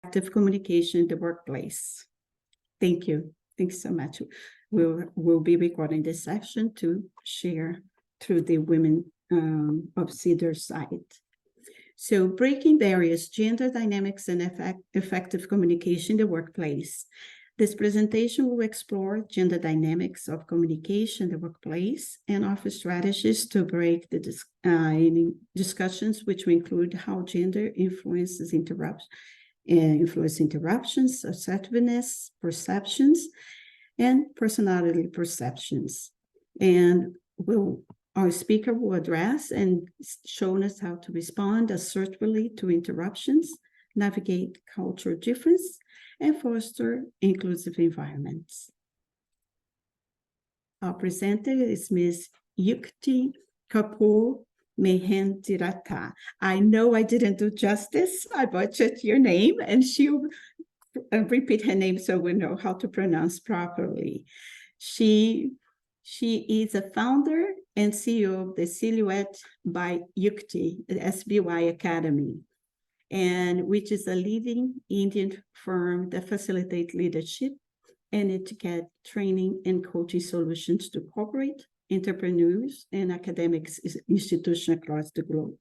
effective communication in the workplace. Thank you. Thanks so much. We'll be recording this session to share through the Women of CDER site. So breaking barriers, gender dynamics, and effective communication in the workplace. This presentation will explore gender dynamics of communication in the workplace and offer strategies to break the discussions, which will include how gender influences interruptions, assertiveness, perceptions, and personality perceptions. And our speaker will address and show us how to respond assertively to interruptions, navigate cultural difference, and foster inclusive environments. Our presenter is Ms. Yukti Kapoor Mehendirata. I know I didn't do justice. I butchered your name, and she'll repeat her name so we know how to pronounce properly. She is a founder and CEO of the Silhouette by Yukti, the SBY Academy, and which is a leading Indian firm that facilitates leadership and etiquette training and coaching solutions to corporate, entrepreneurs, and academic institutions across the globe.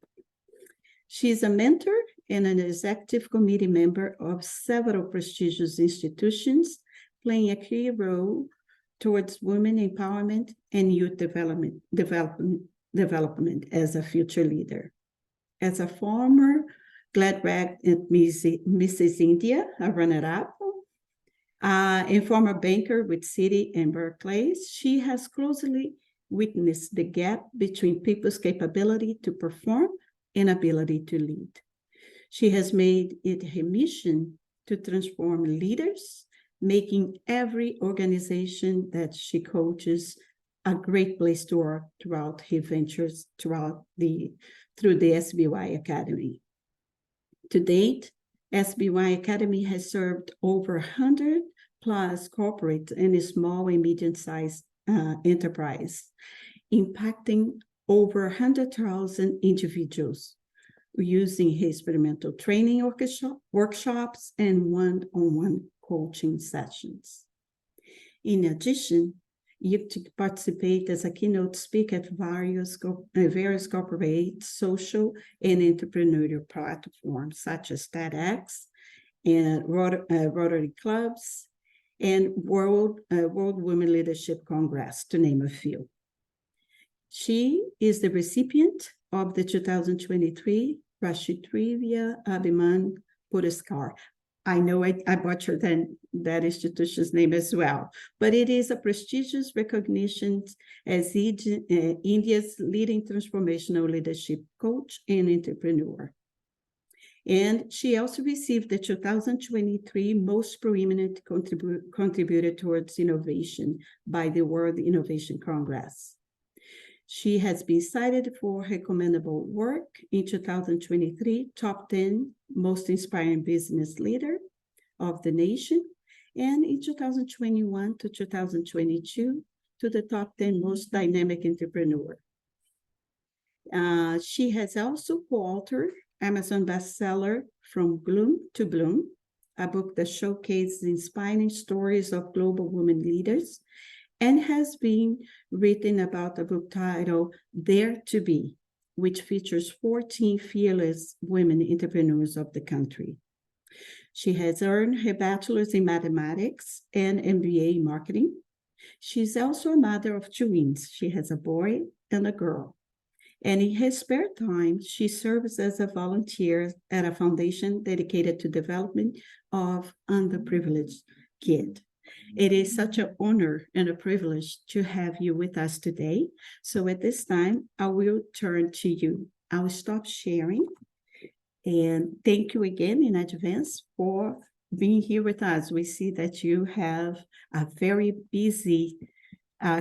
She is a mentor and an executive committee member of several prestigious institutions, playing a key role towards women empowerment and youth development as a future leader. As a former Glad Rag and Mrs. India, a runner-up, and former banker with Citi and Barclays, she has closely witnessed the gap between people's capability to perform and ability to lead. She has made it her mission to transform leaders, making every organization that she coaches a great place to work throughout her ventures through the SBY Academy. To date, SBY Academy has served over 100 plus corporate and small and medium-sized enterprise, impacting over 100,000 individuals using his experimental training workshops and one-on-one coaching sessions. In addition, Yukti participates as a keynote speaker at various corporate, social, and entrepreneurial platforms such as TEDx and Rotary Clubs and World Women Leadership Congress, to name a few. She is the recipient of the 2023 Rashtriya Abhiman Puraskar. I know I butchered that institution's name as well, but it is a prestigious recognition as India's leading transformational leadership coach and entrepreneur. And she also received the 2023 Most Preeminent Contributor Towards Innovation by the World Innovation Congress. She has been cited for her commendable work in 2023, Top 10 Most Inspiring Business Leader of the Nation, and in 2021 to 2022 to the Top 10 Most Dynamic Entrepreneur. She has also co-authored Amazon bestseller From Gloom to Bloom, a book that showcases inspiring stories of global women leaders, and has been written about a book titled Dare to Be, which features 14 fearless women entrepreneurs of the country. She has earned her bachelor's in mathematics and MBA in marketing. She's also a mother of twins. She has a boy and a girl. And in her spare time, she serves as a volunteer at a foundation dedicated to development of underprivileged kids. It is such an honor and a privilege to have you with us today. So at this time, I will turn to you. I will stop sharing. And thank you again in advance for being here with us. We see that you have a very busy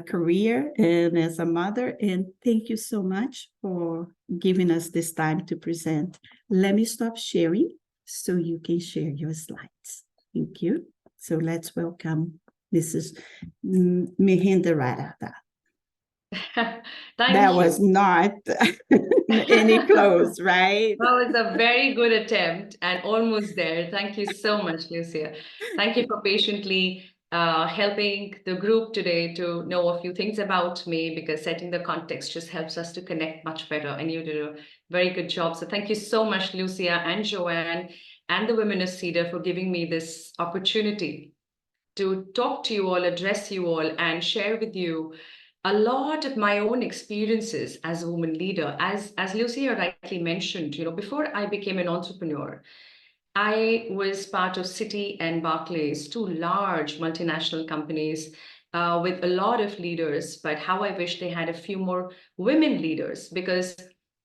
career and as a mother, and thank you so much for giving us this time to present. Let me stop sharing so you can share your slides. Thank you. So let's welcome Mrs. Mehendirata. That Thank was you. not any close, right? That was a very good attempt and almost there. Thank you so much, Lucia. Thank you for patiently helping the group today to know a few things about me, because setting the context just helps us to connect much better. And you did a very good job. So thank you so much, Lucia and Joanne and the women of CEDAR for giving me this opportunity to talk to you all, address you all, and share with you a lot of my own experiences as a woman leader. As Lucia rightly mentioned, before I became an entrepreneur, I was part of Citi and Barclays, two large multinational companies with a lot of leaders. But how I wish they had a few more women leaders, because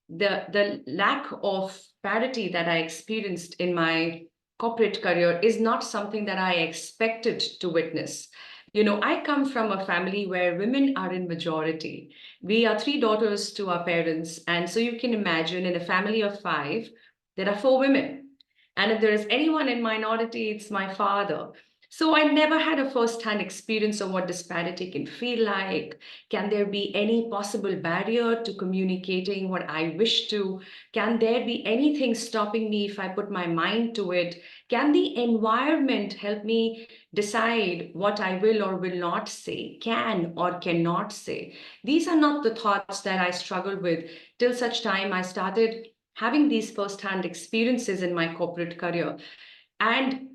the lack of parity that I experienced in my corporate career is not something that I expected to witness. I come from a family where women are in majority. We are three daughters to our parents. And so you can imagine, in a family of five, there are four women. And if there is anyone in minority, it's my father. So I never had a first-hand experience of what disparity can feel like. Can there be any possible barrier to communicating what I wish to? Can there be anything stopping me if I put my mind to it? Can the environment help me decide what I will or will not say, can or cannot say? These are not the thoughts that I struggled with till such time I started having these first-hand experiences in my corporate career. And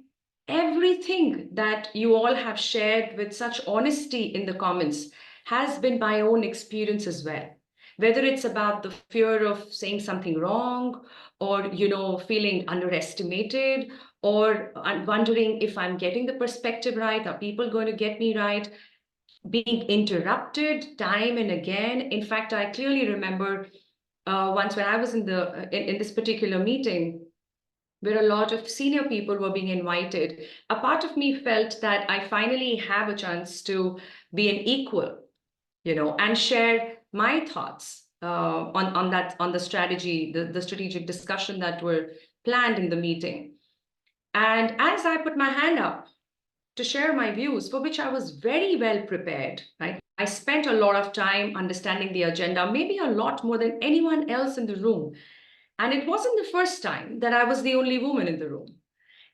everything that you all have shared with such honesty in the comments has been my own experience as well. Whether it's about the fear of saying something wrong, or feeling underestimated, or wondering if I'm getting the perspective right, are people going to get me right, being interrupted time and again. In fact, I clearly remember once when I was in this particular meeting, where a lot of senior people were being invited, a part of me felt that I finally have a chance to be an equal, and share my thoughts on the strategy, the strategic discussion that were planned in the meeting. And as I put my hand up to share my views, for which I was very well prepared, right? I spent a lot of time understanding the agenda, maybe a lot more than anyone else in the room. And it wasn't the first time that I was the only woman in the room.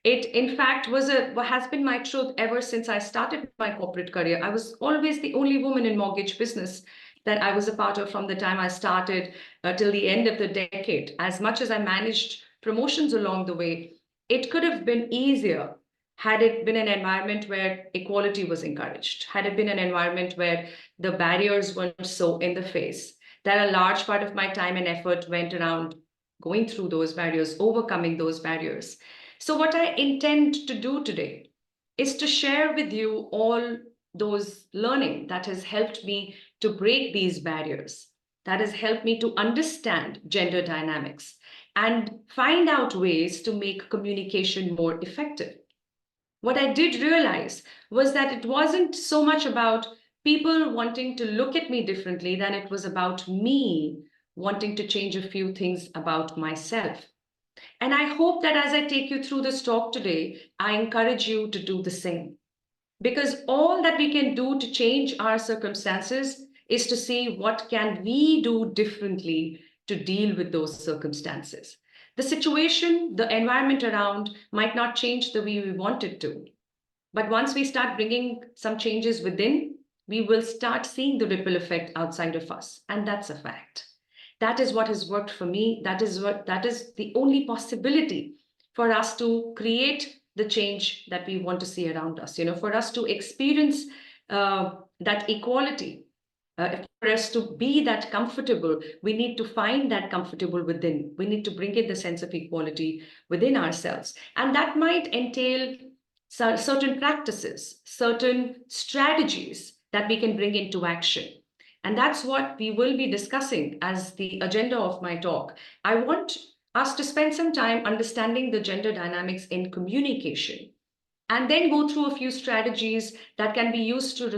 It, in fact, has been my truth ever since I started my corporate career. I was always the only woman in mortgage business that I was a part of from the time I started till the end of the decade. As much as I managed promotions along the way, it could have been easier had it been an environment where equality was encouraged, had it been an environment where the barriers weren't so in the face, that a large part of my time and effort went around going through those barriers, overcoming those barriers. So, what I intend to do today is to share with you all those learning that has helped me to break these barriers, that has helped me to understand gender dynamics and find out ways to make communication more effective. What I did realize was that it wasn't so much about people wanting to look at me differently than it was about me wanting to change a few things about myself. And I hope that as I take you through this talk today, I encourage you to do the same. Because all that we can do to change our circumstances is to see what can we do differently to deal with those circumstances. The situation, the environment around might not change the way we want it to. But once we start bringing some changes within, we will start seeing the ripple effect outside of us. And that's a fact. That is what has worked for me. That is the only possibility for us to create the change that we want to see around us. For us to experience that equality, for us to be that comfortable, we need to find that comfortable within. We need to bring in the sense of equality within ourselves. And that might entail certain practices, certain strategies that we can bring into action. And that's what we will be discussing as the agenda of my talk. I want us to spend some time understanding the gender dynamics in communication, and then go through a few strategies that can be used to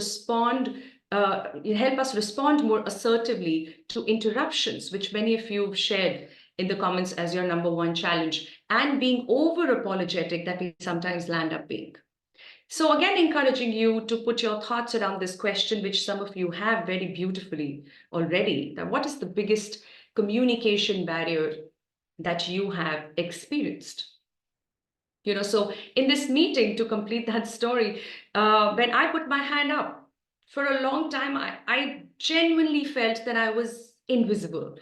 help us respond more assertively to interruptions, which many of you have shared in the comments as your number one challenge, and being over apologetic that we sometimes land up being. So again, encouraging you to put your thoughts around this question, which some of you have very beautifully already, that what is the biggest communication barrier that you have experienced? So in this meeting, to complete that story, when I put my hand up, for a long time, I genuinely felt that I was invisible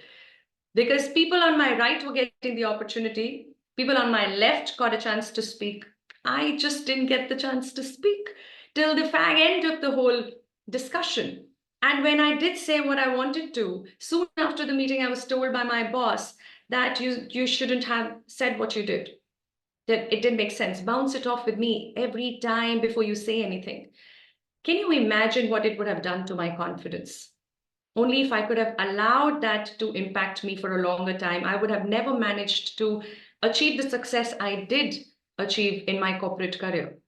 because people on my right were getting the opportunity, people on my left got a chance to speak. I just didn't get the chance to speak till the fag end of the whole discussion. And when I did say what I wanted to, soon after the meeting, I was told by my boss that you shouldn't have said what you did, that it didn't make sense. Bounce it off with me every time before you say anything. Can you imagine what it would have done to my confidence? Only if I could have allowed that to impact me for a longer time, I would have never managed to achieve the success I did achieve in my corporate career.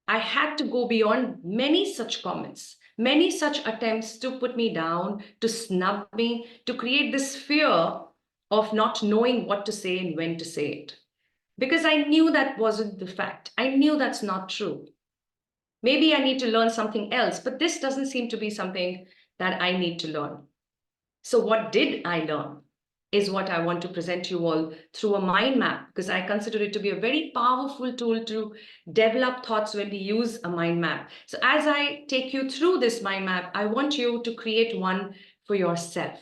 I had to go beyond many such comments, many such attempts to put me down, to snub me, to create this fear of not knowing what to say and when to say it. Because I knew that wasn't the fact. I knew that's not true. Maybe I need to learn something else, but this doesn't seem to be something that I need to learn. So what did I learn is what I want to present to you all through a mind map, because I consider it to be a very powerful tool to develop thoughts when we use a mind map. So as I take you through this mind map, I want you to create one for yourself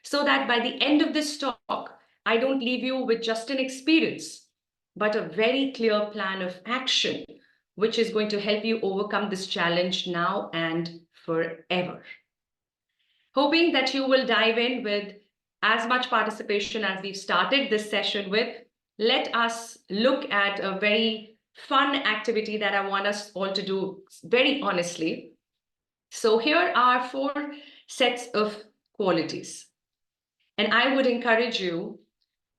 so that by the end of this talk, I don't leave you with just an experience, but a very clear plan of action, which is going to help you overcome this challenge now and forever. Hoping that you will dive in with as much participation as we've started this session with. Let us look at a very fun activity that I want us all to do very honestly. So here are 4 sets of qualities. And I would encourage you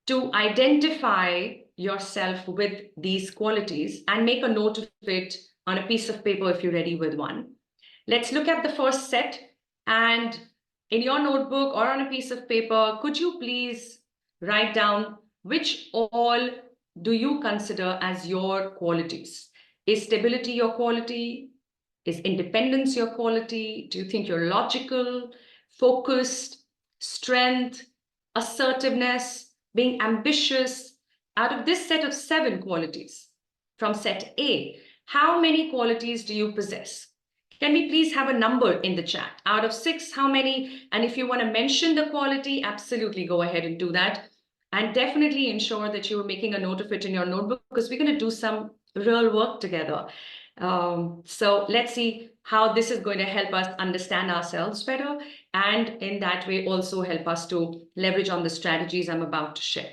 to identify yourself with these qualities and make a note of it on a piece of paper if you're ready with one. Let's look at the first set, and in your notebook or on a piece of paper, could you please write down which all do you consider as your qualities? Is stability your quality? Is independence your quality? Do you think you're logical, focused, strength, assertiveness, being ambitious? Out of this set of 7 qualities from set A, how many qualities do you possess? Can we please have a number in the chat? Out of 6, how many? And if you want to mention the quality, absolutely go ahead and do that. And definitely ensure that you're making a note of it in your notebook, because we're going to do some real work together. So let's see how this is going to help us understand ourselves better, and in that way also help us to leverage on the strategies I'm about to share.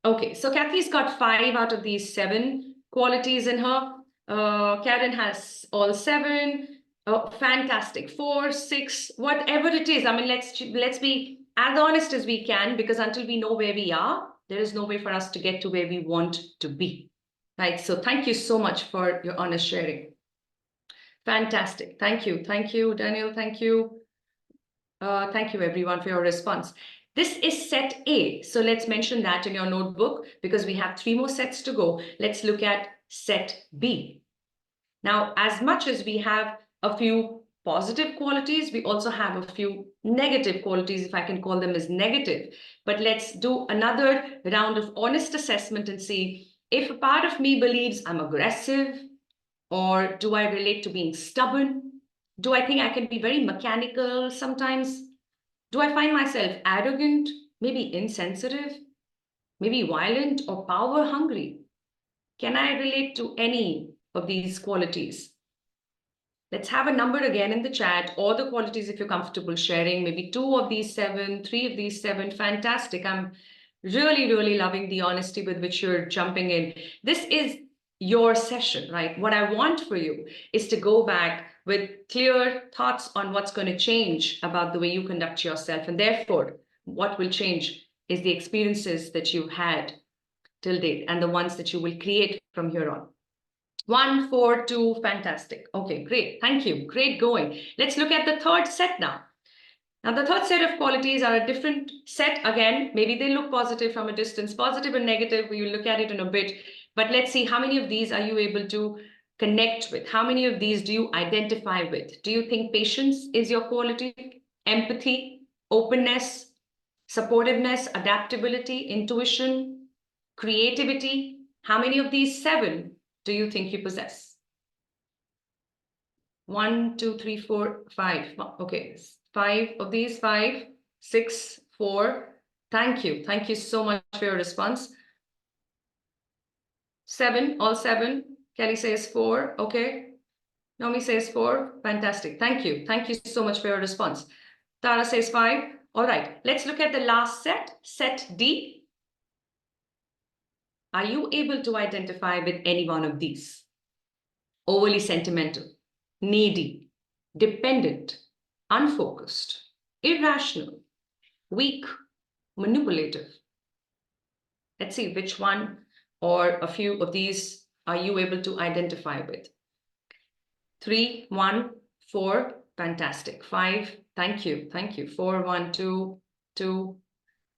Okay, so Kathy's got 5 out of these 7 qualities in her. Karen has all 7. Oh, fantastic. 4, 6, whatever it is. I mean, let's be as honest as we can, because until we know where we are, there is no way for us to get to where we want to be. Right. So thank you so much for your honest sharing. Fantastic. Thank you. Thank you, Daniel. Thank you. Thank you, everyone, for your response. This is set A. So let's mention that in your notebook, because we have 3 more sets to go. Let's look at set B. Now, as much as we have a few positive qualities, we also have a few negative qualities, if I can call them as negative. But let's do another round of honest assessment and see if a part of me believes I'm aggressive, or do I relate to being stubborn? Do I think I can be very mechanical sometimes? Do I find myself arrogant, maybe insensitive, maybe violent or power hungry? Can I relate to any of these qualities? Let's have a number again in the chat, or the qualities if you're comfortable sharing, maybe 2 of these 7, 3 of these 7. Fantastic. I'm really, really loving the honesty with which you're jumping in. This is your session, right? What I want for you is to go back with clear thoughts on what's going to change about the way you conduct yourself. And therefore, what will change is the experiences that you've had till date and the ones that you will create from here on. 1, 4, 2, fantastic. Okay, great. Thank you. Great going. Let's look at the third set now. Now, the third set of qualities are a different set. Again, maybe they look positive from a distance, positive and negative. We will look at it in a bit. But let's see how many of these are you able to connect with? How many of these do you identify with? Do you think patience is your quality? Empathy, openness, supportiveness, adaptability, intuition, creativity? How many of these 7 do you think you possess? 1, 2, 3, 4, 5. Okay, 5 of these, 5, 6, 4. Thank you. Thank you so much for your response. 7, all 7. Kelly says 4. Okay. Naomi says 4. Fantastic. Thank you. Thank you so much for your response. Tara says 5. All right. Let's look at the last set, set D. Are you able to identify with any one of these? Overly sentimental, needy, dependent, unfocused, irrational, weak, manipulative. Let's see which one or a few of these are you able to identify with. 3, 1, 4, fantastic. 5, thank you, thank you. 4, 1, 2, 2,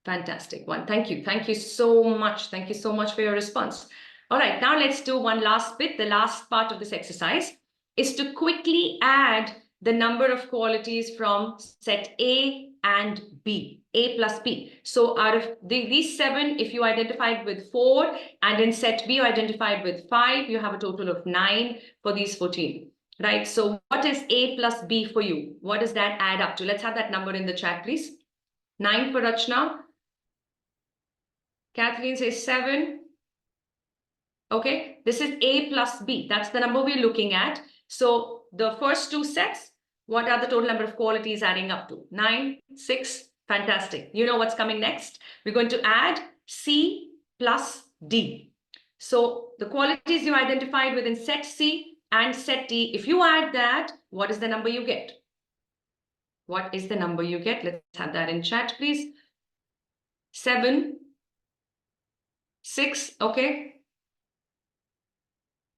fantastic. 1, thank you. Thank you so much. Thank you so much for your response. All right, now let's do one last bit. The last part of this exercise is to quickly add the number of qualities from set A and B, A plus B. So out of these 7, if you identified with 4, and in set B you identified with 5, you have a total of 9 for these 14, right? So what is A plus B for you? What does that add up to? Let's have that number in the chat, please. 9 for Rachna. Kathleen says 7. Okay, this is A plus B. That's the number we're looking at. So the first 2 sets, what are the total number of qualities adding up to? 9, 6, fantastic. You know what's coming next? We're going to add C plus D. So the qualities you identified within set C and set D, if you add that, what is the number you get? What is the number you get? Let's have that in chat, please. 7, 6, okay.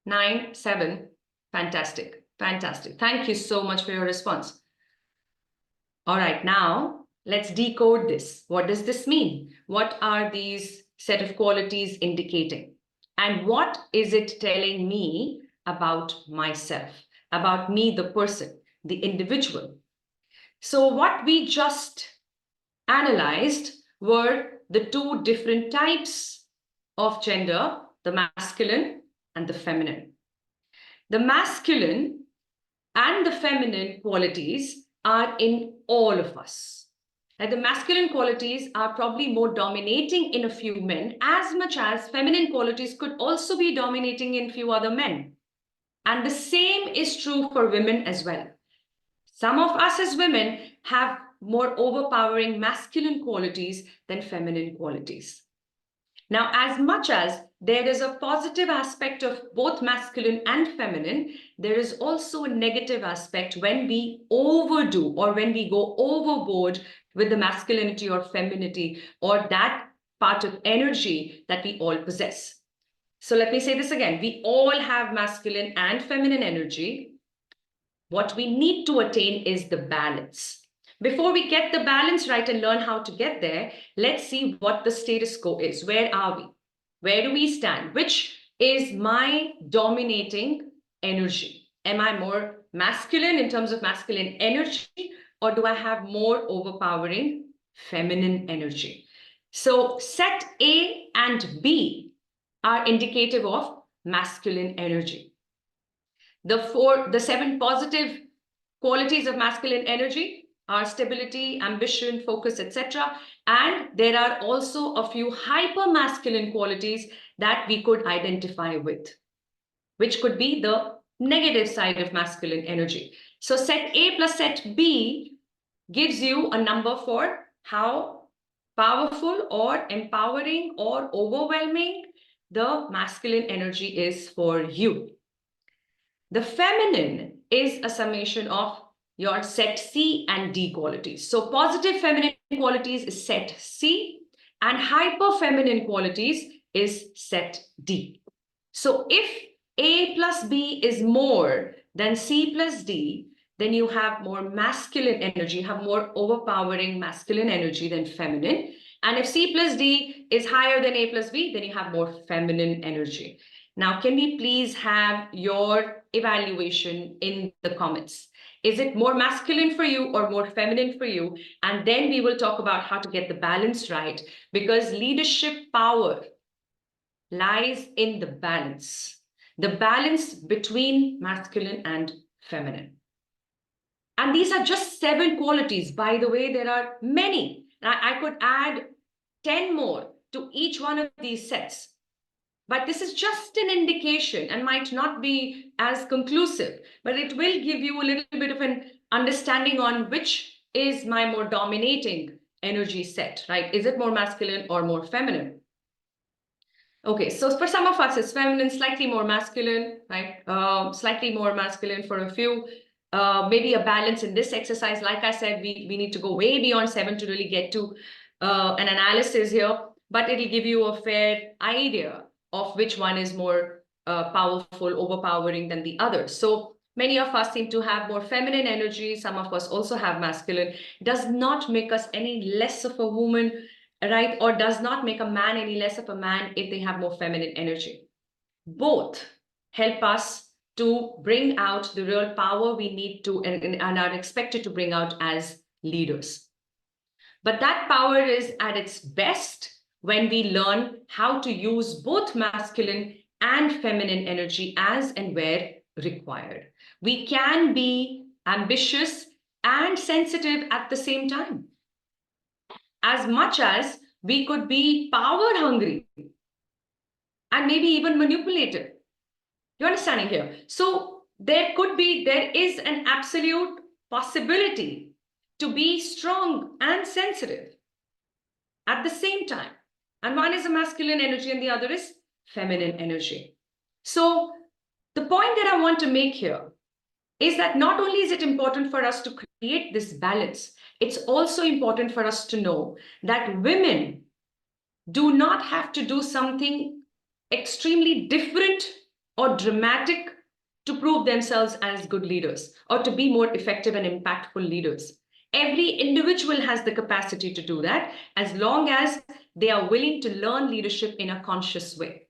9, 7. Fantastic. Fantastic. Thank you so much for your response. All right, now let's decode this. What does this mean? What are these set of qualities indicating? And what is it telling me about myself, about me, the person, the individual? So what we just analyzed were the 2 different types of gender, the masculine and the feminine. The masculine and the feminine qualities are in all of us. And the masculine qualities are probably more dominating in a few men, as much as feminine qualities could also be dominating in few other men. And the same is true for women as well. Some of us as women have more overpowering masculine qualities than feminine qualities. Now, as much as there is a positive aspect of both masculine and feminine, there is also a negative aspect when we overdo or when we go overboard with the masculinity or femininity or that part of energy that we all possess. So let me say this again. We all have masculine and feminine energy. What we need to attain is the balance. Before we get the balance right and learn how to get there, let's see what the status quo is. Where are we? Where do we stand? Which is my dominating energy? Am I more masculine in terms of masculine energy, or do I have more overpowering feminine energy? So set A and B are indicative of masculine energy. The 7 positive qualities of masculine energy are stability, ambition, focus, etc. And there are also a few hyper-masculine qualities that we could identify with, which could be the negative side of masculine energy. So set A plus set B gives you a number for how powerful or empowering or overwhelming the masculine energy is for you. The feminine is a summation of your set C and D qualities. So positive feminine qualities is set C and hyper feminine qualities is set D. So if A plus B is more than C plus D, then you have more masculine energy, you have more overpowering masculine energy than feminine. And if C plus D is higher than A plus B, then you have more feminine energy. Now, can we please have your evaluation in the comments? Is it more masculine for you or more feminine for you? And then we will talk about how to get the balance right, because leadership power lies in the balance between masculine and feminine. And these are just 7 qualities. By the way, there are many. I could add 10 more to each one of these sets. But this is just an indication and might not be as conclusive, but it will give you a little bit of an understanding on which is my more dominating energy set, right? Is it more masculine or more feminine? Okay, so for some of us, it's feminine, slightly more masculine, right? Slightly more masculine for a few. Maybe a balance in this exercise. Like I said, we need to go way beyond 7 to really get to an analysis here, but it'll give you a fair idea of which one is more powerful, overpowering than the other. So many of us seem to have more feminine energy. Some of us also have masculine. Does not make us any less of a woman, right? Or does not make a man any less of a man if they have more feminine energy. Both help us to bring out the real power we need to and are expected to bring out as leaders. But that power is at its best when we learn how to use both masculine and feminine energy as and where required. We can be ambitious and sensitive at the same time, as much as we could be power hungry and maybe even manipulative. You're understanding here? So there is an absolute possibility to be strong and sensitive at the same time. And one is a masculine energy and the other is feminine energy. So the point that I want to make here is that not only is it important for us to create this balance, it's also important for us to know that women do not have to do something extremely different or dramatic to prove themselves as good leaders or to be more effective and impactful leaders. Every individual has the capacity to do that as long as they are willing to learn leadership in a conscious way.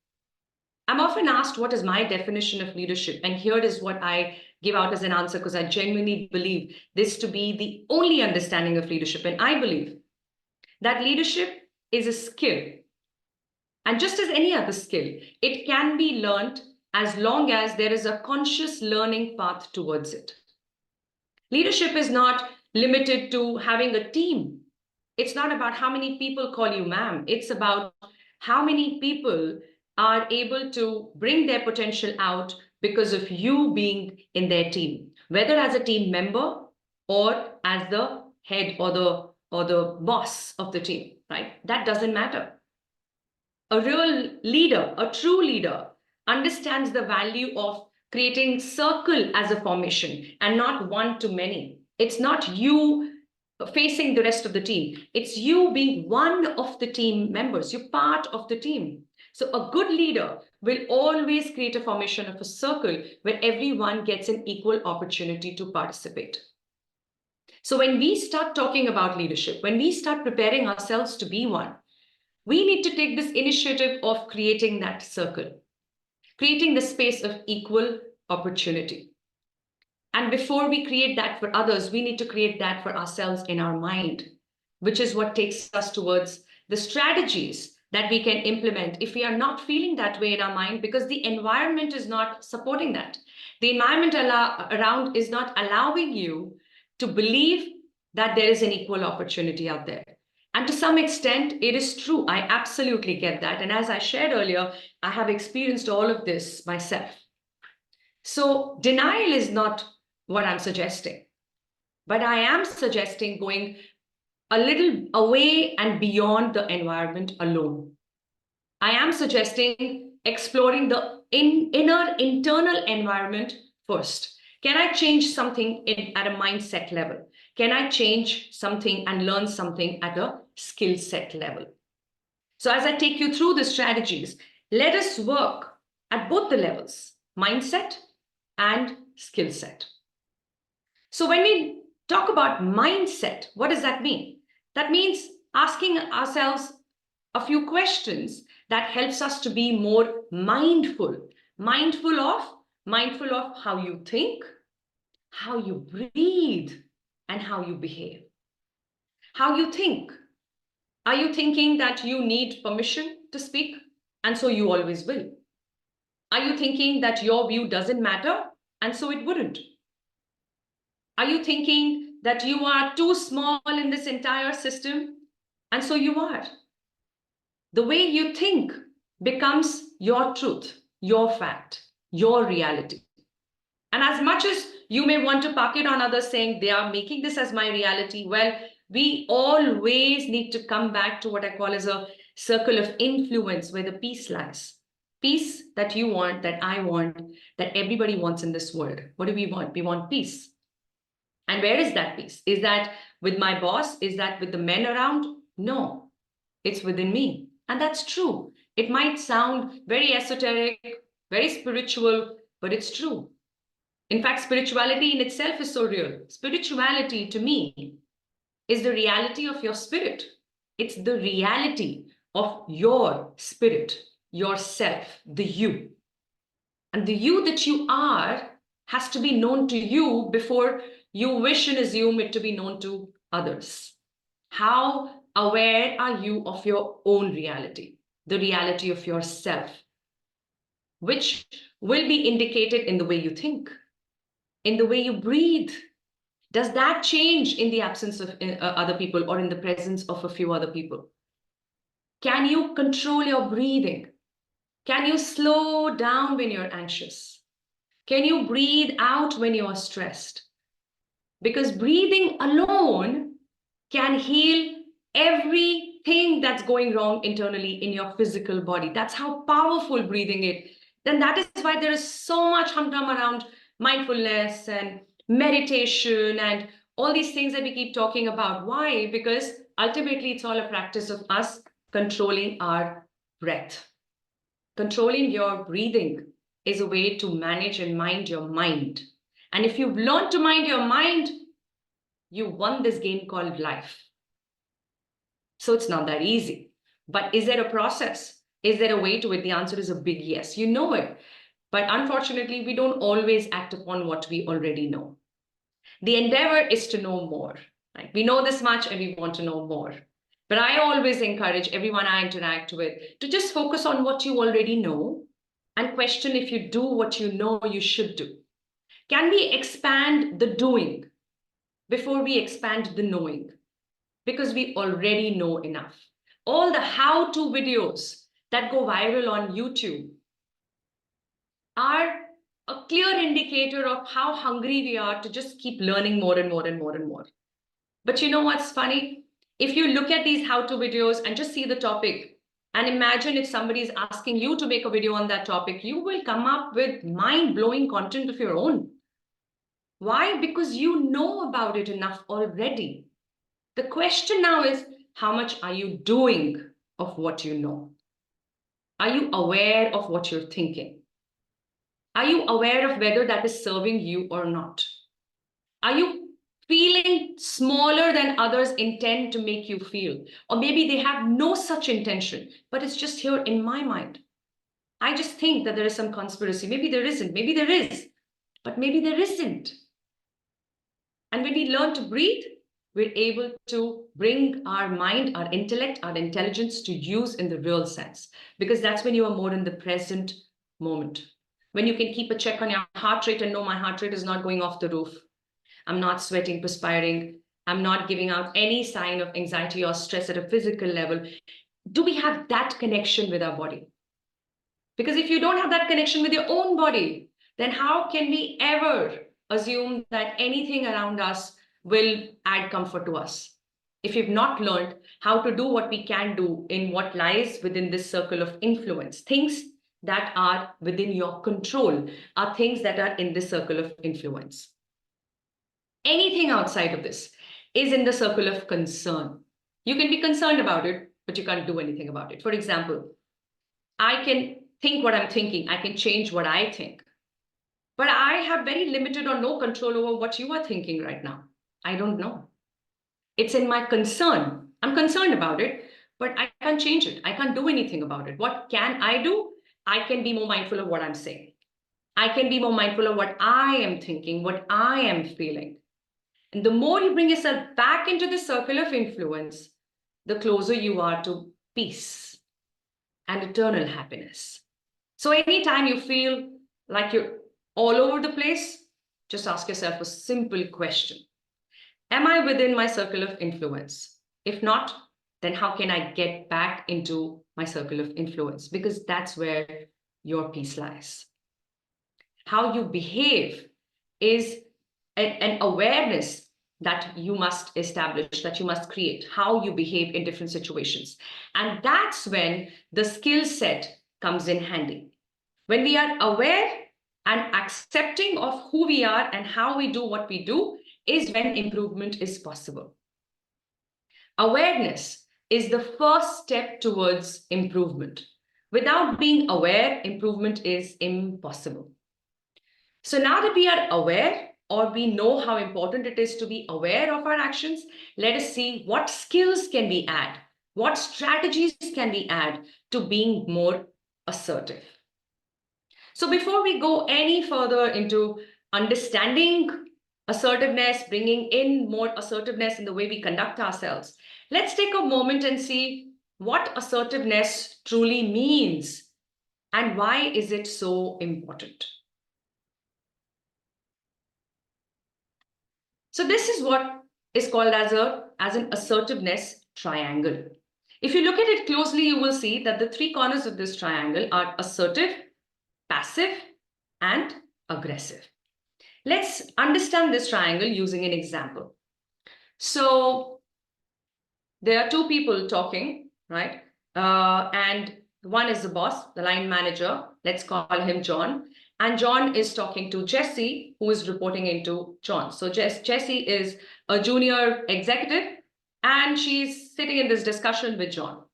I'm often asked, what is my definition of leadership? And here is what I give out as an answer, because I genuinely believe this to be the only understanding of leadership. And I believe that leadership is a skill. And just as any other skill, it can be learned as long as there is a conscious learning path towards it. Leadership is not limited to having a team. It's not about how many people call you ma'am. It's about how many people are able to bring their potential out because of you being in their team, whether as a team member or as the head or the boss of the team, right? That doesn't matter. A real leader, a true leader, understands the value of creating circle as a formation and not one to many. It's not you facing the rest of the team. It's you being one of the team members. You're part of the team. So a good leader will always create a formation of a circle where everyone gets an equal opportunity to participate. So when we start talking about leadership, when we start preparing ourselves to be one, we need to take this initiative of creating that circle, creating the space of equal opportunity. And before we create that for others, we need to create that for ourselves in our mind, which is what takes us towards the strategies that we can implement if we are not feeling that way in our mind, because the environment is not supporting that. The environment around is not allowing you to believe that there is an equal opportunity out there. And to some extent, it is true. I absolutely get that. And as I shared earlier, I have experienced all of this myself. So denial is not what I'm suggesting, but I am suggesting going a little away and beyond the environment alone. I am suggesting exploring the inner internal environment first. Can I change something at a mindset level? Can I change something and learn something at a skill set level? So as I take you through the strategies, let us work at both the levels, mindset and skill set. So when we talk about mindset, what does that mean? That means asking ourselves a few questions that helps us to be more mindful Mindful of how you think, how you breathe, and how you behave. How you think. Are you thinking that you need permission to speak, and so you always will? Are you thinking that your view doesn't matter, and so it wouldn't? Are you thinking that you are too small in this entire system, and so you are? The way you think becomes your truth, your fact, your reality. And as much as you may want to park it on others saying they are making this as my reality, well, we always need to come back to what I call as a circle of influence where the peace lies. Peace that you want, that I want, that everybody wants in this world. What do we want? We want peace. And where is that peace? Is that with my boss? Is that with the men around? No, it's within me. And that's true. It might sound very esoteric, very spiritual, but it's true. In fact, spirituality in itself is so real. Spirituality to me is the reality of your spirit. It's the reality of your spirit, yourself, the you. And the you that you are has to be known to you before you wish and assume it to be known to others. How aware are you of your own reality, the reality of yourself, which will be indicated in the way you think, in the way you breathe? Does that change in the absence of other people or in the presence of a few other people? Can you control your breathing? Can you slow down when you're anxious? Can you breathe out when you are stressed? Because breathing alone can heal everything that's going wrong internally in your physical body. That's how powerful breathing is. Then that is why there is so much humdrum around mindfulness and meditation and all these things that we keep talking about. Why? Because ultimately it's all a practice of us controlling our breath. Controlling your breathing is a way to manage and mind your mind. And if you've learned to mind your mind, you won this game called life. So it's not that easy. But is there a process? Is there a way to it? The answer is a big yes. You know it. But unfortunately, we don't always act upon what we already know. The endeavor is to know more. Right? We know this much and we want to know more. But I always encourage everyone I interact with to just focus on what you already know and question if you do what you know you should do. Can we expand the doing before we expand the knowing? Because we already know enough. All the how-to videos that go viral on YouTube are a clear indicator of how hungry we are to just keep learning more and more and more and more. But you know what's funny? If you look at these how-to videos and just see the topic, and imagine if somebody is asking you to make a video on that topic, you will come up with mind-blowing content of your own. Why? Because you know about it enough already. The question now is, how much are you doing of what you know? Are you aware of what you're thinking? Are you aware of whether that is serving you or not? Are you feeling smaller than others intend to make you feel? Or maybe they have no such intention, but it's just here in my mind. I just think that there is some conspiracy. Maybe there isn't, maybe there is, but maybe there isn't. And when we learn to breathe, we're able to bring our mind, our intellect, our intelligence to use in the real sense, because that's when you are more in the present moment. When you can keep a check on your heart rate and know my heart rate is not going off the roof. I'm not sweating, perspiring. I'm not giving out any sign of anxiety or stress at a physical level. Do we have that connection with our body? Because if you don't have that connection with your own body, then how can we ever assume that anything around us will add comfort to us? If you've not learned how to do what we can do in what lies within this circle of influence, things that are within your control are things that are in this circle of influence. Anything outside of this is in the circle of concern. You can be concerned about it, but you can't do anything about it. For example, I can think what I'm thinking. I can change what I think. But I have very limited or no control over what you are thinking right now. I don't know. It's in my concern. I'm concerned about it, but I can't change it. I can't do anything about it. What can I do? I can be more mindful of what I'm saying. I can be more mindful of what I am thinking, what I am feeling. And the more you bring yourself back into the circle of influence, the closer you are to peace and eternal happiness. So anytime you feel like you're all over the place, just ask yourself a simple question. Am I within my circle of influence? If not, then how can I get back into my circle of influence? Because that's where your peace lies. How you behave is an awareness that you must establish, that you must create, how you behave in different situations. And that's when the skill set comes in handy. When we are aware and accepting of who we are and how we do what we do is when improvement is possible. Awareness is the first step towards improvement. Without being aware, improvement is impossible. So now that we are aware, or we know how important it is to be aware of our actions, let us see what skills can we add, what strategies can we add to being more assertive. So before we go any further into understanding assertiveness, bringing in more assertiveness in the way we conduct ourselves, let's take a moment and see what assertiveness truly means and why is it so important. So this is what is called as an assertiveness triangle. If you look at it closely, you will see that the three corners of this triangle are assertive, passive, and aggressive. Let's understand this triangle using an example. So there are two people talking, right? And one is the boss, the line manager. Let's call him John. And John is talking to Jessie, who is reporting into John. So Jessie is a junior executive, and she's sitting in this discussion with John.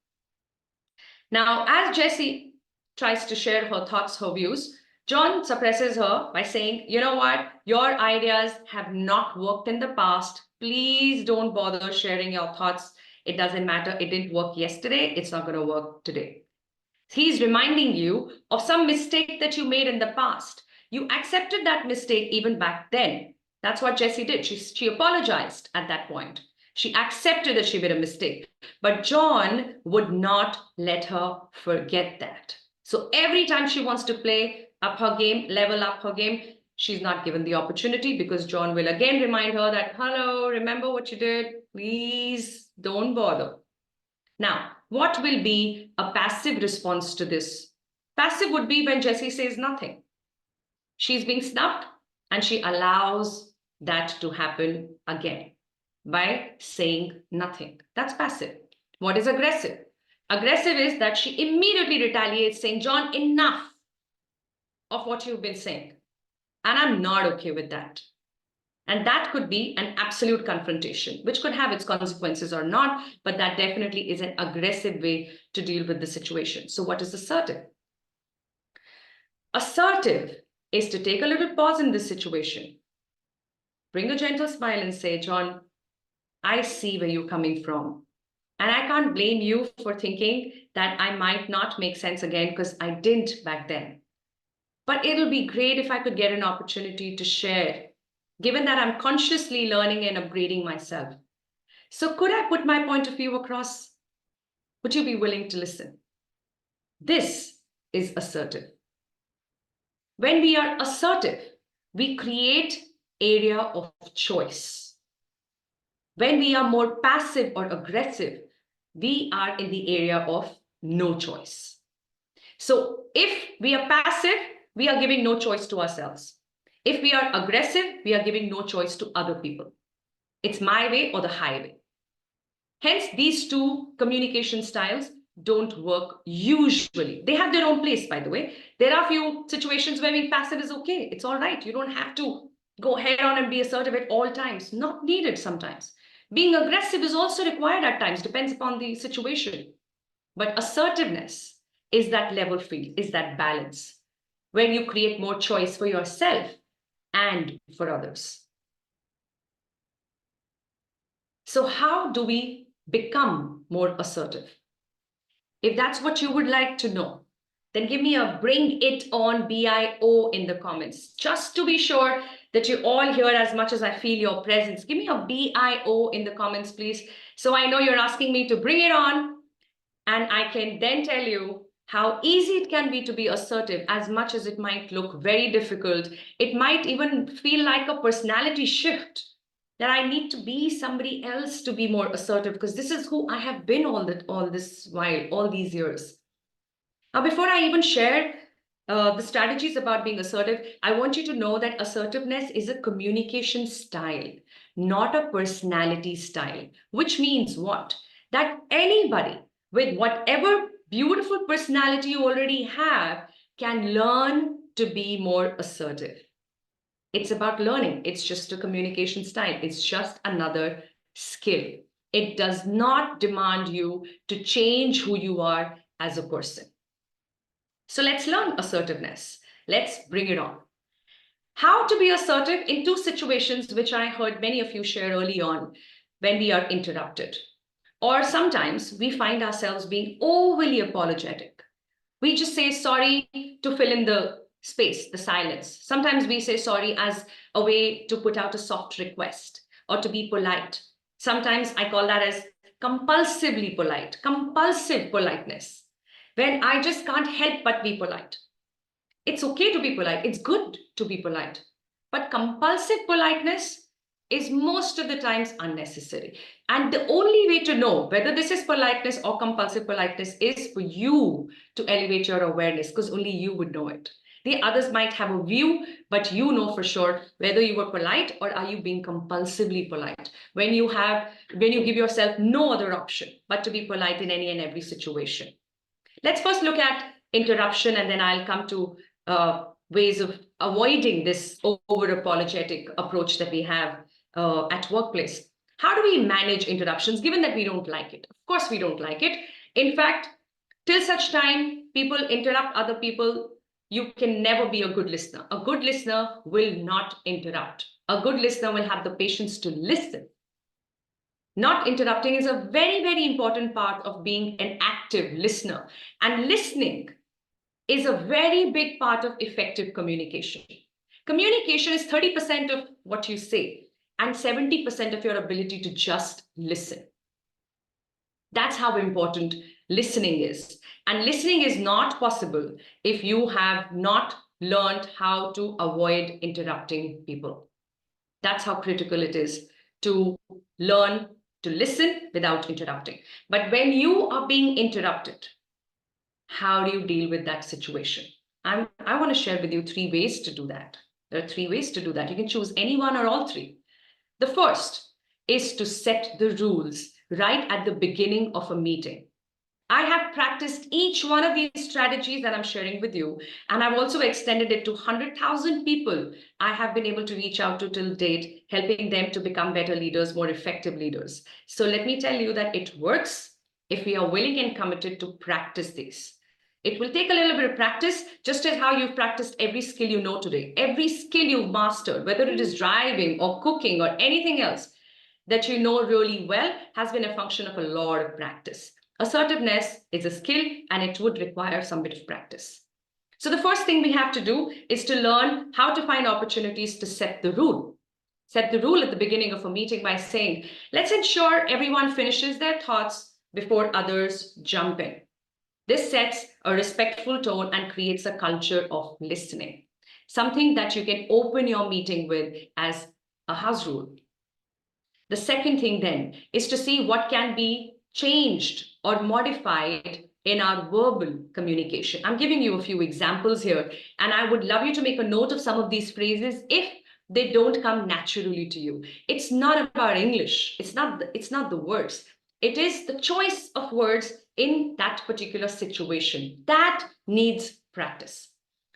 Now, as Jessie tries to share her thoughts, her views, John suppresses her by saying, you know what, your ideas have not worked in the past. Please don't bother sharing your thoughts. It doesn't matter. It didn't work yesterday. It's not going to work today. He's reminding you of some mistake that you made in the past. You accepted that mistake even back then. That's what Jessie did. She apologized at that point. She accepted that she made a mistake. But John would not let her forget that. So every time she wants to play up her game, level up her game, she's not given the opportunity because John will again remind her that, hello, remember what you did? Please don't bother. Now, what will be a passive response to this? Passive would be when Jessie says nothing. She's being snubbed and she allows that to happen again by saying nothing. That's passive. What is aggressive? Aggressive is that she immediately retaliates saying, John, enough of what you've been saying. And I'm not okay with that. And that could be an absolute confrontation, which could have its consequences or not, but that definitely is an aggressive way to deal with the situation. So what is assertive? Assertive is to take a little pause in this situation, bring a gentle smile and say, John, I see where you're coming from. And I can't blame you for thinking that I might not make sense again because I didn't back then. But it'll be great if I could get an opportunity to share, given that I'm consciously learning and upgrading myself. So could I put my point of view across? Would you be willing to listen? This is assertive. When we are assertive, we create area of choice. When we are more passive or aggressive, we are in the area of no choice. So if we are passive, we are giving no choice to ourselves. If we are aggressive, we are giving no choice to other people. It's my way or the highway. Hence, these two communication styles don't work usually. They have their own place, by the way. There are few situations where being passive is okay. It's all right. You don't have to go head on and be assertive at all times. Not needed sometimes. Being aggressive is also required at times, depends upon the situation. But assertiveness is that level field, is that balance, where you create more choice for yourself and for others. So how do we become more assertive? If that's what you would like to know, then give me a bring it on BIO in the comments, just to be sure that you all hear as much as I feel your presence. Give me a BIO in the comments, please. So I know you're asking me to bring it on, and I can then tell you how easy it can be to be assertive. As much as it might look very difficult, it might even feel like a personality shift, that I need to be somebody else to be more assertive, because this is who I have been all this while, all these years. Now, before I even share the strategies about being assertive, I want you to know that assertiveness is a communication style, not a personality style, which means what? That anybody with whatever beautiful personality you already have can learn to be more assertive. It's about learning. It's just a communication style. It's just another skill. It does not demand you to change who you are as a person. So let's learn assertiveness. Let's bring it on. How to be assertive in two situations, which I heard many of you share early on, when we are interrupted. Or sometimes we find ourselves being overly apologetic. We just say sorry to fill in the space, the silence. Sometimes we say sorry as a way to put out a soft request or to be polite. Sometimes I call that as compulsively polite, compulsive politeness, when I just can't help but be polite. It's okay to be polite. It's good to be polite. But compulsive politeness is most of the times unnecessary. And the only way to know whether this is politeness or compulsive politeness is for you to elevate your awareness, because only you would know it. The others might have a view, but you know for sure whether you were polite or are you being compulsively polite. When you give yourself no other option but to be polite in any and every situation. Let's first look at interruption, and then I'll come to ways of avoiding this over-apologetic approach that we have at workplace. How do we manage interruptions, given that we don't like it? Of course, we don't like it. In fact, till such time people interrupt other people, you can never be a good listener. A good listener will not interrupt. A good listener will have the patience to listen. Not interrupting is a very, very important part of being an active listener. And listening is a very big part of effective communication. Communication is 30% of what you say and 70% of your ability to just listen. That's how important listening is. And listening is not possible if you have not learned how to avoid interrupting people. That's how critical it is to learn to listen without interrupting. But when you are being interrupted, how do you deal with that situation? I want to share with you 3 ways to do that. There are 3 ways to do that. You can choose any one or all 3. The first is to set the rules right at the beginning of a meeting. I have practiced each one of these strategies that I'm sharing with you, and I've also extended it to 100,000 people I have been able to reach out to till date, helping them to become better leaders, more effective leaders. So let me tell you that it works if we are willing and committed to practice these. It will take a little bit of practice, just as how you've practiced every skill you know today. Every skill you've mastered, whether it is driving or cooking or anything else that you know really well, has been a function of a lot of practice. Assertiveness is a skill, and it would require some bit of practice. So the first thing we have to do is to learn how to find opportunities to set the rule. Set the rule at the beginning of a meeting by saying, let's ensure everyone finishes their thoughts before others jump in. This sets a respectful tone and creates a culture of listening, something that you can open your meeting with as a house rule. The second thing then is to see what can be changed or modified in our verbal communication. I'm giving you a few examples here, and I would love you to make a note of some of these phrases if they don't come naturally to you. It's not about English. It's not the words. It is the choice of words in that particular situation that needs practice.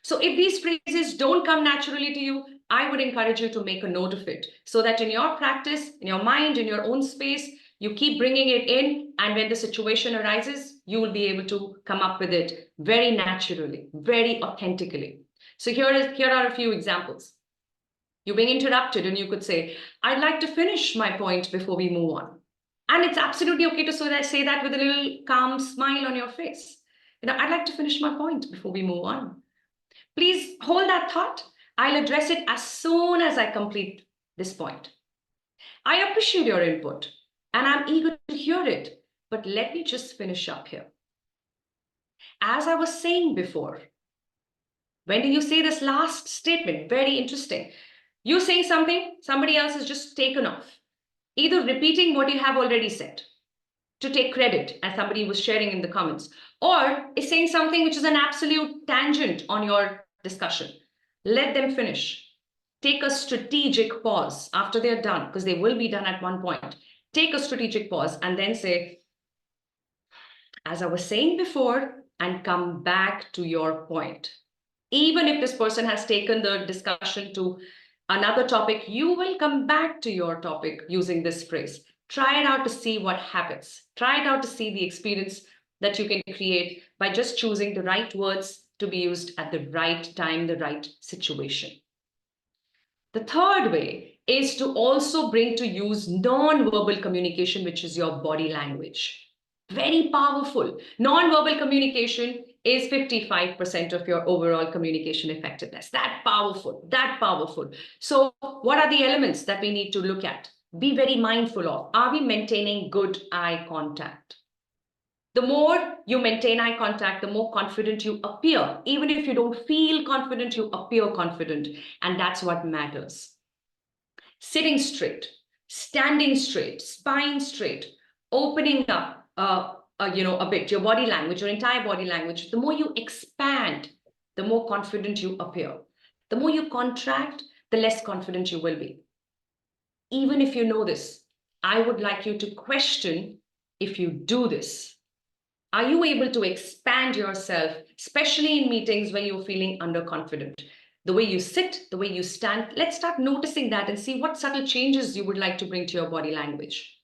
So if these phrases don't come naturally to you, I would encourage you to make a note of it so that in your practice, in your mind, in your own space, you keep bringing it in, and when the situation arises, you will be able to come up with it very naturally, very authentically. So here are a few examples. You're being interrupted and you could say, I'd like to finish my point before we move on. And it's absolutely okay to say that with a little calm smile on your face. I'd like to finish my point before we move on. Please hold that thought. I'll address it as soon as I complete this point. I appreciate your input and I'm eager to hear it, but let me just finish up here. As I was saying before, when do you say this last statement? Very interesting. You saying something, somebody else is just taken off, either repeating what you have already said to take credit, as somebody was sharing in the comments, or is saying something which is an absolute tangent on your discussion. Let them finish. Take a strategic pause after they're done, because they will be done at one point. Take a strategic pause and then say, as I was saying before, and come back to your point. Even if this person has taken the discussion to another topic, you will come back to your topic using this phrase. Try it out to see what happens. Try it out to see the experience that you can create by just choosing the right words to be used at the right time, the right situation. The third way is to also bring to use non-verbal communication, which is your body language. Very powerful. Non-verbal communication is 55% of your overall communication effectiveness. That powerful, that powerful. So what are the elements that we need to look at? Be very mindful of. Are we maintaining good eye contact? The more you maintain eye contact, the more confident you appear. Even if you don't feel confident, you appear confident. And that's what matters. Sitting straight, standing straight, spine straight, opening up a bit, your body language, your entire body language. The more you expand, the more confident you appear. The more you contract, the less confident you will be. Even if you know this, I would like you to question if you do this. Are you able to expand yourself, especially in meetings where you're feeling underconfident? The way you sit, the way you stand, let's start noticing that and see what subtle changes you would like to bring to your body language.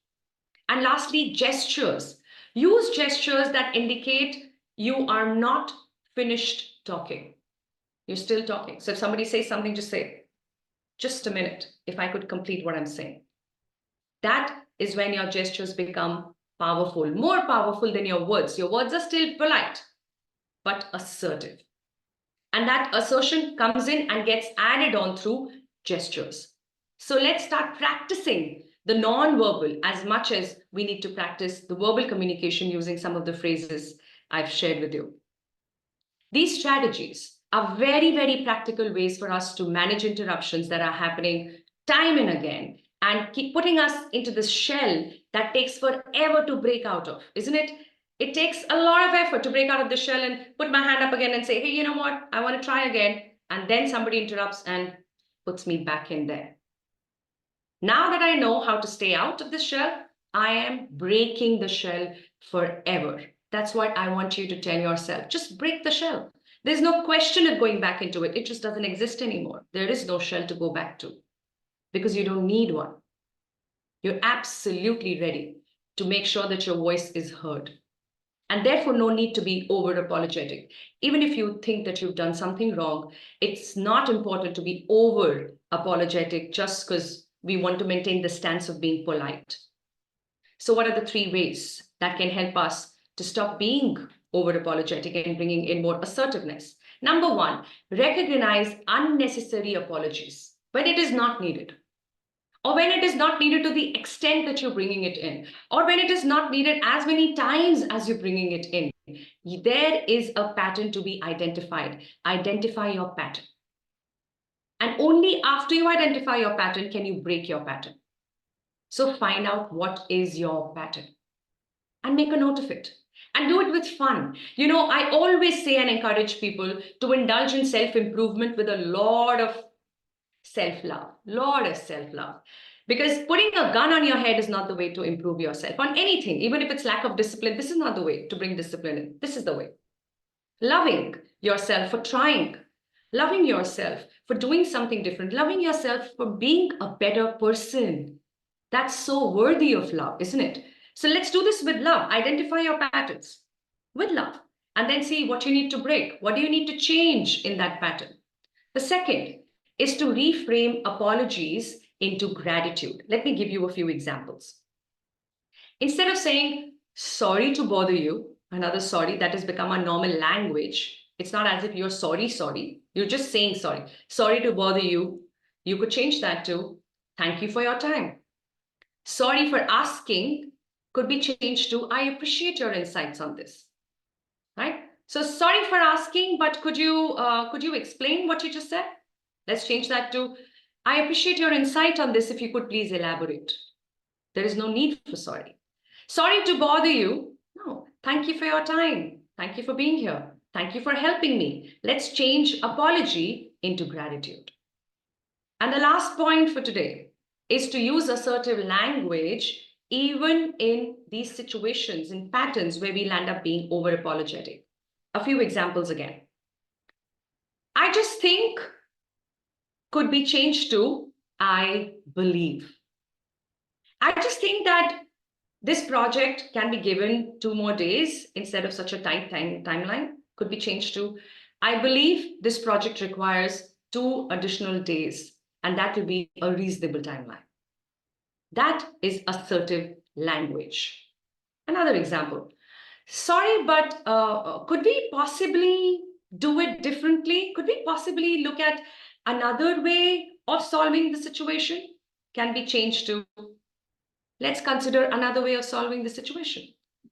And lastly, gestures. Use gestures that indicate you are not finished talking. You're still talking. So if somebody says something, just say, just a minute, if I could complete what I'm saying. That is when your gestures become powerful, more powerful than your words. Your words are still polite, but assertive. And that assertion comes in and gets added on through gestures. So let's start practicing the non-verbal as much as we need to practice the verbal communication using some of the phrases I've shared with you. These strategies are very, very practical ways for us to manage interruptions that are happening time and again and keep putting us into this shell that takes forever to break out of, isn't it? It takes a lot of effort to break out of the shell and put my hand up again and say, hey, you know what? I want to try again. And then somebody interrupts and puts me back in there. Now that I know how to stay out of the shell, I am breaking the shell forever. That's what I want you to tell yourself. Just break the shell. There's no question of going back into it. It just doesn't exist anymore. There is no shell to go back to because you don't need one. You're absolutely ready to make sure that your voice is heard. And therefore, no need to be over-apologetic. Even if you think that you've done something wrong, it's not important to be over-apologetic just because we want to maintain the stance of being polite. So what are the 3 ways that can help us to stop being over-apologetic and bringing in more assertiveness? Number 1, recognize unnecessary apologies when it is not needed. Or when it is not needed to the extent that you're bringing it in, or when it is not needed as many times as you're bringing it in. There is a pattern to be identified. Identify your pattern. And only after you identify your pattern can you break your pattern. So find out what is your pattern and make a note of it. And do it with fun. I always say and encourage people to indulge in self-improvement with a lot of self-love, because putting a gun on your head is not the way to improve yourself on anything. Even if it's lack of discipline, this is not the way to bring discipline in. This is the way. Loving yourself for trying, loving yourself for doing something different, loving yourself for being a better person. That's so worthy of love, isn't it? So let's do this with love. Identify your patterns with love and then see what you need to break. What do you need to change in that pattern? The second is to reframe apologies into gratitude. Let me give you a few examples. Instead of saying, sorry to bother you, another sorry that has become a normal language. It's not as if you're sorry. You're just saying sorry. Sorry to bother you. You could change that to thank you for your time. Sorry for asking could be changed to I appreciate your insights on this. Right? So sorry for asking, but could you explain what you just said? Let's change that to I appreciate your insight on this. If you could please elaborate. There is no need for sorry. Sorry to bother you. No, thank you for your time. Thank you for being here. Thank you for helping me. Let's change apology into gratitude. And the last point for today is to use assertive language even in these situations, in patterns where we'll end up being over apologetic. A few examples again. I just think could be changed to I believe. I just think that this project can be given 2 more days instead of such a tight timeline. Could be changed to, I believe this project requires 2 additional days, and that will be a reasonable timeline. That is assertive language. Another example. Sorry, but could we possibly do it differently? Could we possibly look at another way of solving the situation? Can be changed to, let's consider another way of solving the situation.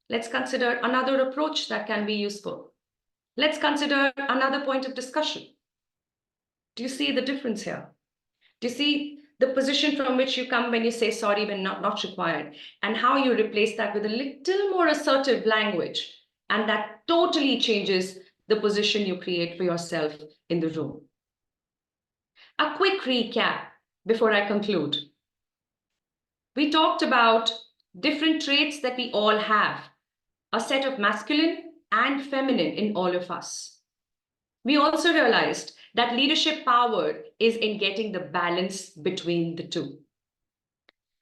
Let's consider another approach that can be useful. Let's consider another point of discussion. Do you see the difference here? Do you see the position from which you come when you say sorry when not required, and how you replace that with a little more assertive language, and that totally changes the position you create for yourself in the room. A quick recap before I conclude. We talked about different traits that we all have, a set of masculine and feminine in all of us. We also realized that leadership power is in getting the balance between the two.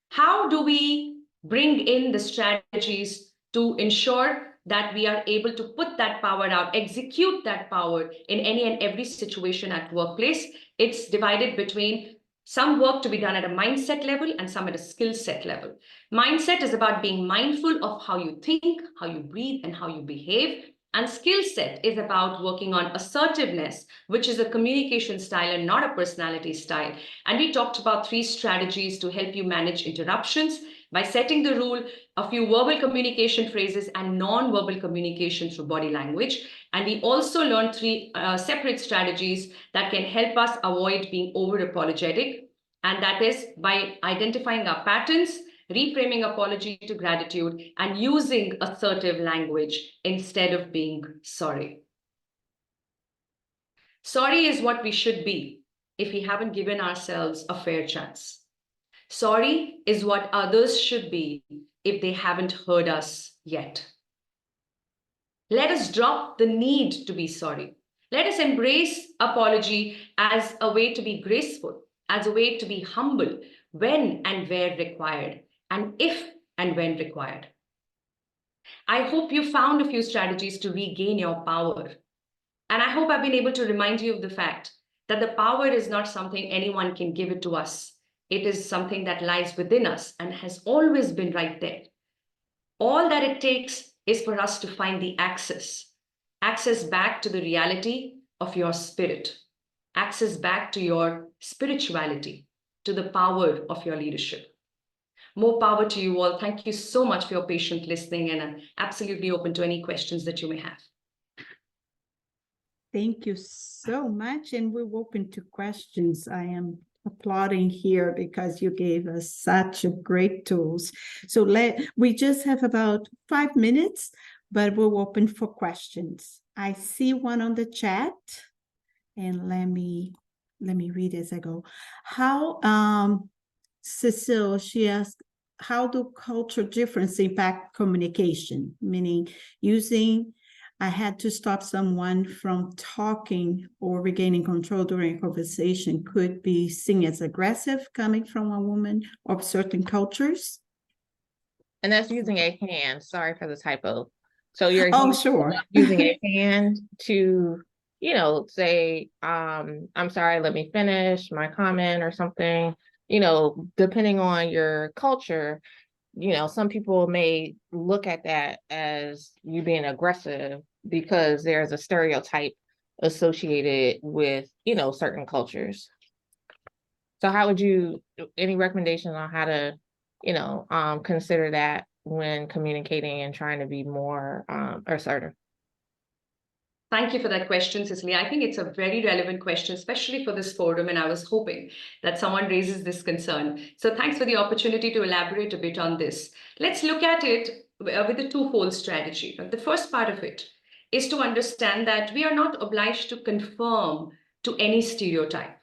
How do we bring in the strategies to ensure that we are able to put that power out, execute that power in any and every situation at workplace? It's divided between some work to be done at a mindset level and some at a skill set level. Mindset is about being mindful of how you think, how you breathe, and how you behave. And skill set is about working on assertiveness, which is a communication style and not a personality style. And we talked about 3 strategies to help you manage interruptions by setting the rule, a few verbal communication phrases, and non-verbal communication through body language. And we also learned 3 separate strategies that can help us avoid being over apologetic. And that is by identifying our patterns, reframing apology to gratitude, and using assertive language instead of being sorry. Sorry is what we should be if we haven't given ourselves a fair chance. Sorry is what others should be if they haven't heard us yet. Let us drop the need to be sorry. Let us embrace apology as a way to be graceful, as a way to be humble when and where required, and if and when required. I hope you found a few strategies to regain your power. And I hope I've been able to remind you of the fact that the power is not something anyone can give it to us. It is something that lies within us and has always been right there. All that it takes is for us to find the access back to the reality of your spirit, access back to your spirituality, to the power of your leadership. More power to you all. Thank you so much for your patient listening, and I'm absolutely open to any questions that you may have. Thank you so much. And we're open to questions. I am applauding here because you gave us such great tools. So we just have about 5 minutes, but we're open for questions. I see one on the chat, and let me read as I go. Cecile, she asked, how do cultural difference impact communication? Meaning I had to stop someone from talking or regaining control during a conversation could be seen as aggressive coming from a woman of certain cultures. And that's using a hand. Sorry for the typo. So you're sure. using a hand to, say, I'm sorry, let me finish my comment or something, depending on your culture. some people may look at that as you being aggressive because there's a stereotype associated with, certain cultures. So how would you, any recommendations on how to, consider that when communicating and trying to be more assertive? Thank you for that question, Cicely. I think it's a very relevant question, especially for this forum, and I was hoping that someone raises this concern. So thanks for the opportunity to elaborate a bit on this. Let's look at it with a twofold strategy. The first part of it is to understand that we are not obliged to conform to any stereotype,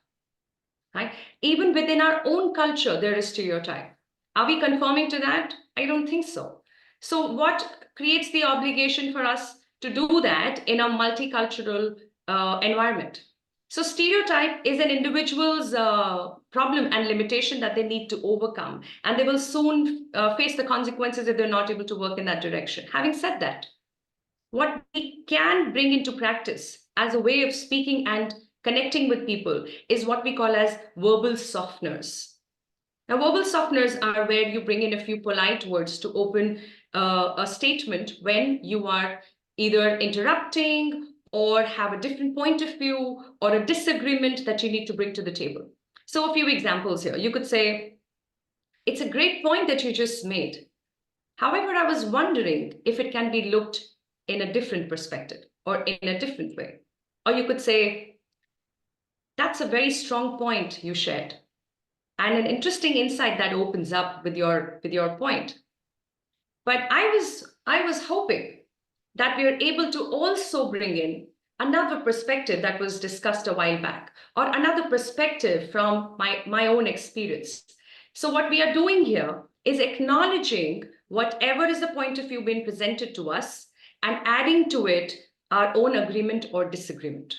right? Even within our own culture, there is stereotype. Are we conforming to that? I don't think so. So what creates the obligation for us to do that in a multicultural environment? So stereotype is an individual's problem and limitation that they need to overcome, and they will soon face the consequences if they're not able to work in that direction. Having said that, what we can bring into practice as a way of speaking and connecting with people is what we call as verbal softeners. Now, verbal softeners are where you bring in a few polite words to open a statement when you are either interrupting or have a different point of view or a disagreement that you need to bring to the table. So a few examples here. You could say, it's a great point that you just made. However, I was wondering if it can be looked in a different perspective or in a different way. Or you could say, that's a very strong point you shared, and an interesting insight that opens up with your point. But I was hoping that we are able to also bring in another perspective that was discussed a while back, or another perspective from my own experience. So what we are doing here is acknowledging whatever is the point of view being presented to us and adding to it our own agreement or disagreement.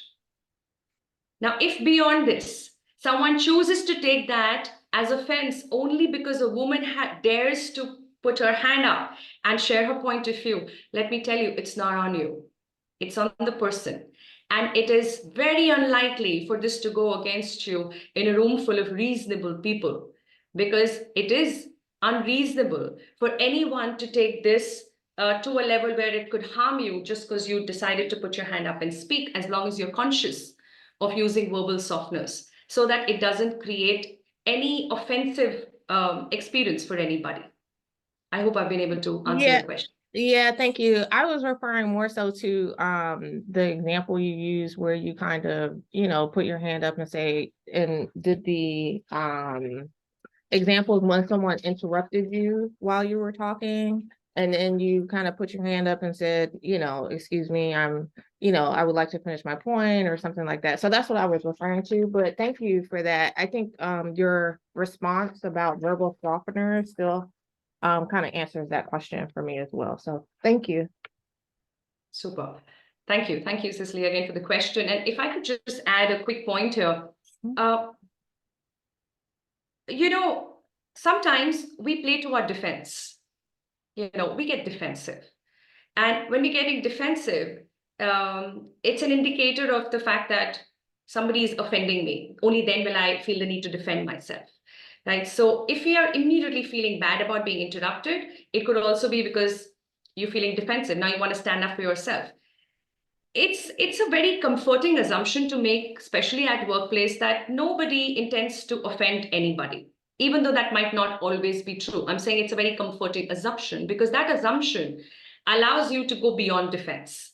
Now, if beyond this, someone chooses to take that as offense only because a woman dares to put her hand up and share her point of view, let me tell you, it's not on you. It's on the person. And it is very unlikely for this to go against you in a room full of reasonable people, because it is unreasonable for anyone to take this to a level where it could harm you just because you decided to put your hand up and speak, as long as you're conscious of using verbal softeners so that it doesn't create any offensive experience for anybody. I hope I've been able to answer your question. Yeah, thank you. I was referring more so to the example you used where you kind of, put your hand up and say, and did the example when someone interrupted you while you were talking, and then you kind of put your hand up and said, excuse me, I would like to finish my point or something like that. So that's what I was referring to, but thank you for that. I think your response about verbal softeners still kind of answers that question for me as well. So thank you. Super. Thank you. Thank you, Cicely, again for the question. And if I could just add a quick point here. Sometimes we play to our defense. We get defensive. And when we're getting defensive, it's an indicator of the fact that somebody is offending me. Only then will I feel the need to defend myself. Right? So if you are immediately feeling bad about being interrupted, it could also be because you're feeling defensive. Now you want to stand up for yourself. It's a very comforting assumption to make, especially at workplace, that nobody intends to offend anybody, even though that might not always be true. I'm saying it's a very comforting assumption because that assumption allows you to go beyond defense.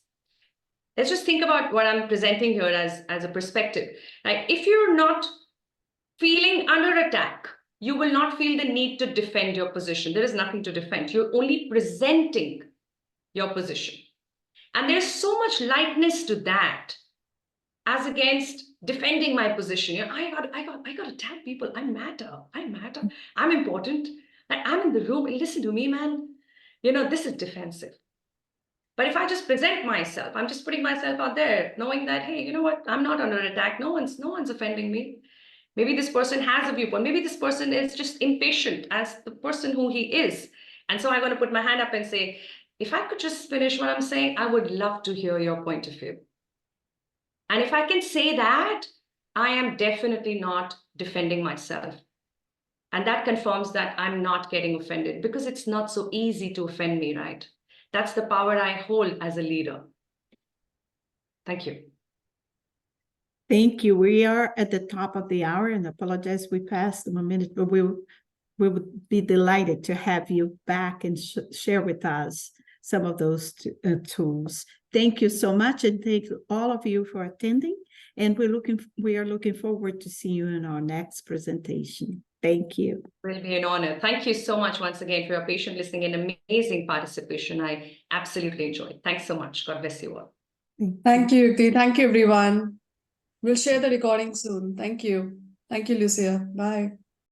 Let's just think about what I'm presenting here as a perspective. Right? If you're not feeling under attack, you will not feel the need to defend your position. There is nothing to defend. You're only presenting your position. And there's so much lightness to that as against defending my position. I gotta tell people I matter, I'm important, I'm in the room, listen to me, man. This is defensive. But if I just present myself, I'm just putting myself out there, knowing that, hey, you know what, I'm not under attack, no one's offending me. Maybe this person has a viewpoint. Maybe this person is just impatient as the person who he is. And so I'm going to put my hand up and say, if I could just finish what I'm saying, I would love to hear your point of view. And if I can say that, I am definitely not defending myself. And that confirms that I'm not getting offended, because it's not so easy to offend me, right? That's the power I hold as a leader. Thank you. Thank you. We are at the top of the hour, and apologize we passed them a minute, but we would be delighted to have you back and share with us some of those tools. Thank you so much, and thank all of you for attending. And we are looking forward to see you in our next presentation. Thank you. It will be an honor. Thank you so much once again for your patient listening and amazing participation. I absolutely enjoyed. Thanks so much. God bless you all. Thank you, Yukti. Thank you, everyone. We'll share the recording soon. Thank you. Thank you, Lucia. Bye.